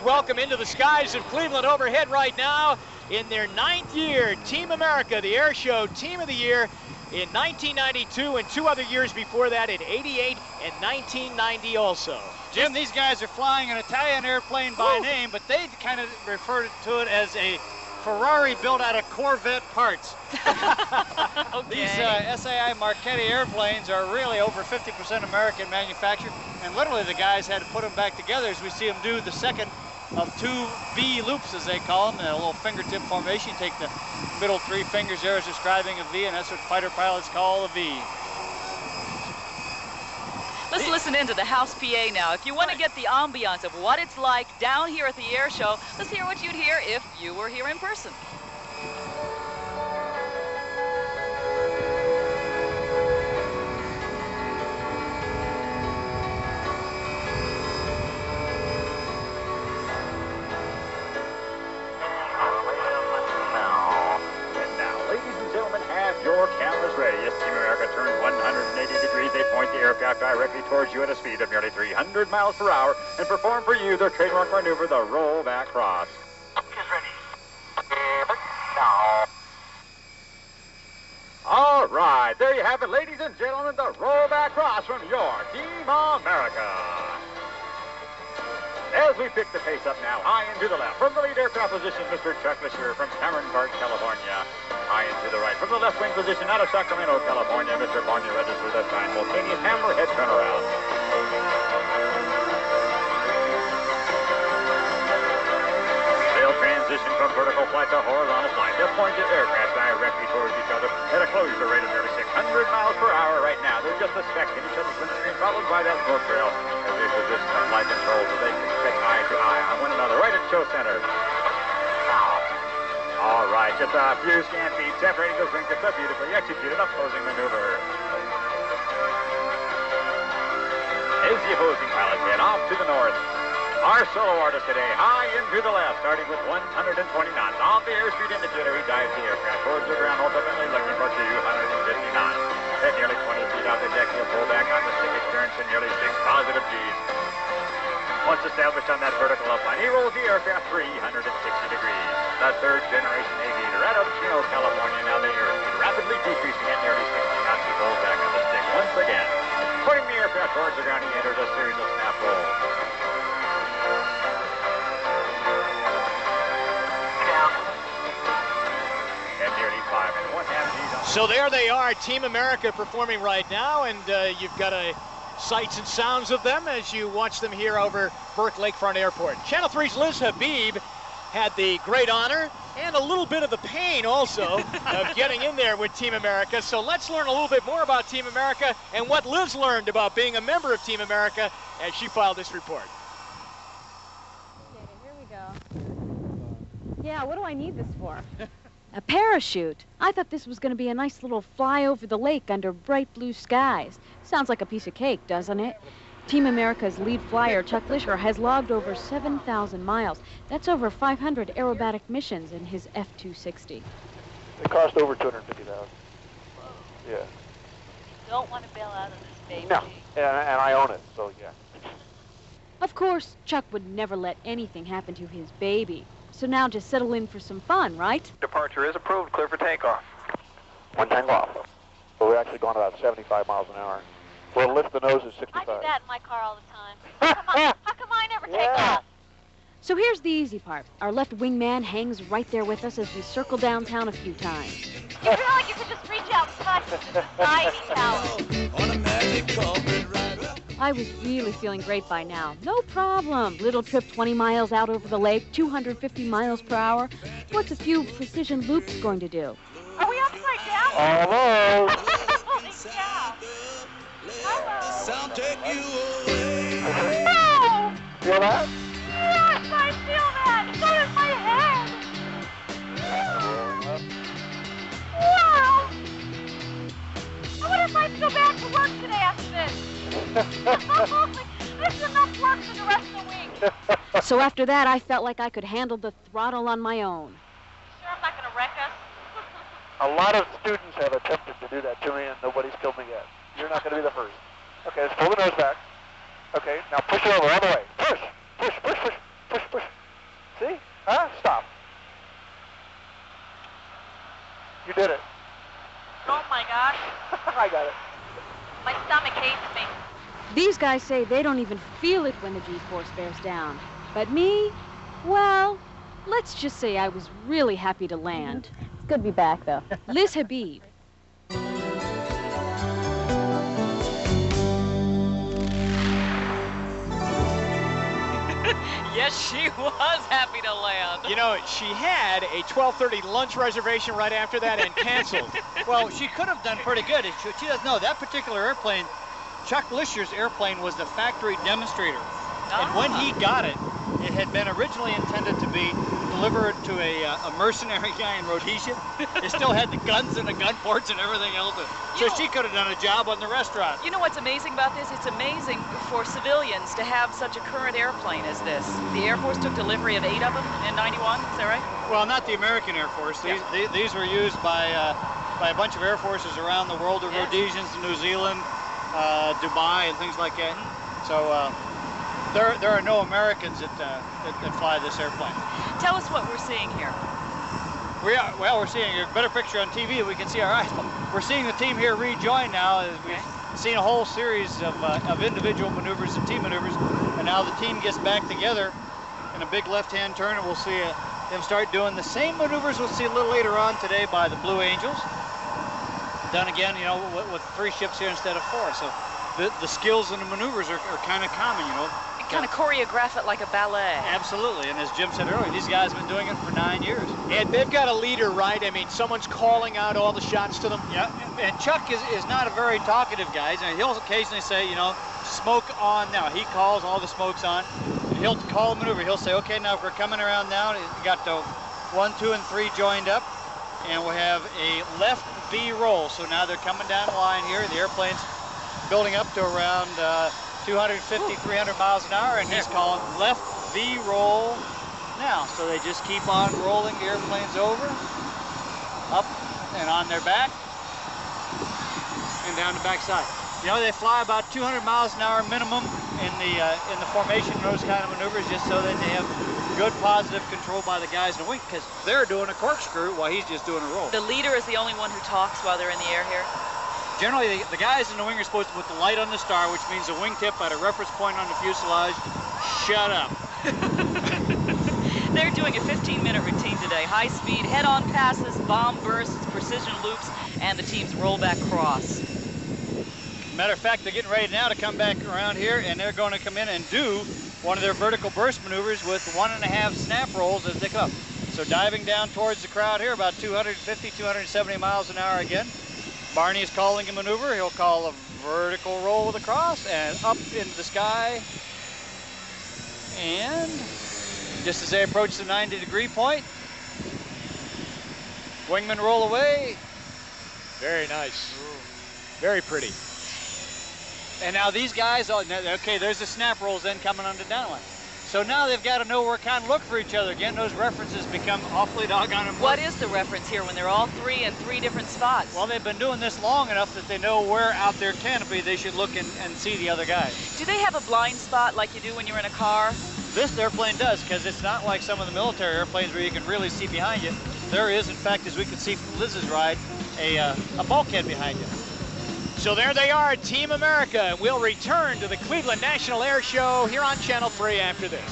welcome into the skies of Cleveland overhead right now. In their 9th year, Team America, the air show team of the year in 1992 and 2 other years before that in '88 and 1990 also. Jim, these guys are flying an Italian airplane by name, but they kind of refer to it as a Ferrari built out of Corvette parts. Okay. These SAI Marchetti airplanes are really over 50% American manufactured, and literally the guys had to put them back together as we see them do the second of 2 V loops, as they call them, in a little fingertip formation. You take the middle 3 fingers there as describing a V, and that's what fighter pilots call a V. Let's listen into the house PA now. If you want to get the ambiance of what it's like down here at the air show, let's hear what you'd hear if you were here in person. Your cameras ready. Yes, Team America turns 180 degrees. They point the aircraft directly towards you at a speed of nearly 300 miles per hour and perform for you their trademark maneuver, the rollback cross. Is ready. Now. All right, there you have it, ladies and gentlemen, the rollback cross from your Team America. As we pick the pace up now, high and to the left. From the lead aircraft position, Mr. Chuck Lisher from Cameron Park, California. High and to the right. From the left wing position out of Sacramento, California, Mr. Barney registers a simultaneous hammerhead turnaround. They'll transition from vertical flight to horizontal flight. They'll point the aircraft directly towards each other at a closure rate of nearly 600 miles per hour right now. They're just a speck in each other's windscreen, followed by that smoke trail as they position on flight control so they can stick eye to eye on one another right at show center. All right, just a few scant feet separating those wings. It's a beautifully executed opposing maneuver. As the opposing pilots head off to the north, our solo artist today, high and to the left, starting with 120 knots. On the airspeed indicator, he dives the aircraft towards the ground, ultimately looking for 250 knots. At nearly 20 feet off the deck, he'll pull back on the stick turn to nearly 6 positive Gs. Once established on that vertical upline, he rolls the aircraft 360 degrees. The 3rd generation aviator out of Chino, California. Now the airspeed rapidly decreasing at nearly 60 knots. He pulls back on the stick once again. Putting the aircraft towards the ground, he enters a series of snap rolls. At nearly 5 1/2 Gs. So there they are, Team America performing right now, and you've got sights and sounds of them as you watch them here over Burke Lakefront Airport. Channel 3's Liz Habib had the great honor and a little bit of the pain also of getting in there with Team America. So let's learn a little bit more about Team America and what Liz learned about being a member of Team America as she filed this report. Okay, here we go. Yeah, what do I need this for? A parachute. I thought this was going to be a nice little fly over the lake under bright blue skies. Sounds like a piece of cake, doesn't it? Team America's lead flyer, Chuck Lisher, has logged over 7,000 miles. That's over 500 aerobatic missions in his F-260. It cost over $250,000. Yeah. You don't want to bail out of this baby. No, and I own it, so yeah. Of course, Chuck would never let anything happen to his baby. So now just settle in for some fun, right? Departure is approved, clear for takeoff. 1 tango off. So we're actually going about 75 miles an hour. We'll lift the nose at 65. I do that in my car all the time. How come I never take off? So here's the easy part. Our left wing man hangs right there with us as we circle downtown a few times. You feel like you could just reach out and touch the society tower. I was really feeling great by now. No problem. Little trip 20 miles out over the lake, 250 miles per hour. What's a few precision loops going to do? Are we upside down? Almost. Holy cow. Hello. No! Feel that? Yes, I feel that. So does my head. Wow. I wonder if I can go back to work today after this. This is enough work for the rest of the week. So after that, I felt like I could handle the throttle on my own. Sure I'm not going to wreck us? A lot of students have attempted to do that to me, and nobody's killed me yet. You're not going to be the first. Okay, let's pull the nose back. Okay, now push it over all the way. Push, push, push, push, push, push. Huh? Stop. You did it. Oh my God. I got it. My stomach hates me. These guys say they don't even feel it when the G-force bears down. But me, well, let's just say I was really happy to land. It's good to be back, though. Liz Habib. Yes, she was happy to land. You know, she had a 12:30 lunch reservation right after that and canceled. Well, she could have done pretty good. She doesn't know. That particular airplane, Chuck Lischer's airplane, was the factory demonstrator. And when he got it, it had been originally intended to be delivered to a mercenary guy in Rhodesia. It still had the guns and the gun ports and everything else. So she could have done a job on the restaurant. You know what's amazing about this? It's amazing for civilians to have such a current airplane as this. The Air Force took delivery of 8 of them in '91, is that right? Well, not the American Air Force. These were used by a bunch of Air Forces around the world, the Rhodesians, New Zealand, Dubai, and things like that. So there are no Americans that fly this airplane. Tell us what we're seeing here. We're seeing a better picture on TV. We can see our eyes. We're seeing the team here rejoin now. As we've seen a whole series of individual maneuvers and team maneuvers, and now the team gets back together in a big left-hand turn, and we'll see them start doing the same maneuvers we'll see a little later on today by the Blue Angels. Done again, you know, with 3 ships here instead of 4. So the skills and the maneuvers are kind of common, you know. Kind of choreograph it like a ballet. Absolutely, and as Jim said earlier, these guys have been doing it for 9 years. And they've got a leader, right? I mean, someone's calling out all the shots to them. Yeah, and Chuck is not a very talkative guy. And he'll occasionally say, you know, smoke on now. He calls all the smokes on. And he'll call a maneuver. He'll say, okay, now if we're coming around now, we got the 1, 2, and 3 joined up, and we'll have a left V roll. So now they're coming down the line here. The airplane's building up to around 250, 300 miles an hour, and he's calling left V roll now. So they just keep on rolling the airplanes over, up and on their back, and down the backside. You know, they fly about 200 miles an hour minimum in the formation, those kind of maneuvers, just so that they have good positive control by the guys in the wing, because they're doing a corkscrew while he's just doing a roll. The leader is the only one who talks while they're in the air here? Generally, the guys in the wing are supposed to put the light on the star, which means the wingtip at a reference point on the fuselage. Shut up. They're doing a 15-minute routine today. High speed, head-on passes, bomb bursts, precision loops, and the team's rollback cross. Matter of fact, they're getting ready now to come back around here, and they're going to come in and do one of their vertical burst maneuvers with 1.5 snap rolls as they come up. So diving down towards the crowd here, about 250, 270 miles an hour again. Barney is calling a maneuver. He'll call a vertical roll with a cross and up into the sky. And just as they approach the 90-degree point, wingmen roll away. Very nice. Very pretty. And now these guys, okay, there's the snap rolls then coming on the downline. So now they've got to know where kind of look for each other again. Those references become awfully doggone important. What is the reference here when they're all 3 in 3 different spots? Well, they've been doing this long enough that they know where out their canopy they should look and see the other guys. Do they have a blind spot like you do when you're in a car? This airplane does, because it's not like some of the military airplanes where you can really see behind you. There is, in fact, as we can see from Liz's ride, a bulkhead behind you. So there they are, Team America. We'll return to the Cleveland National Air Show here on Channel 3 after this.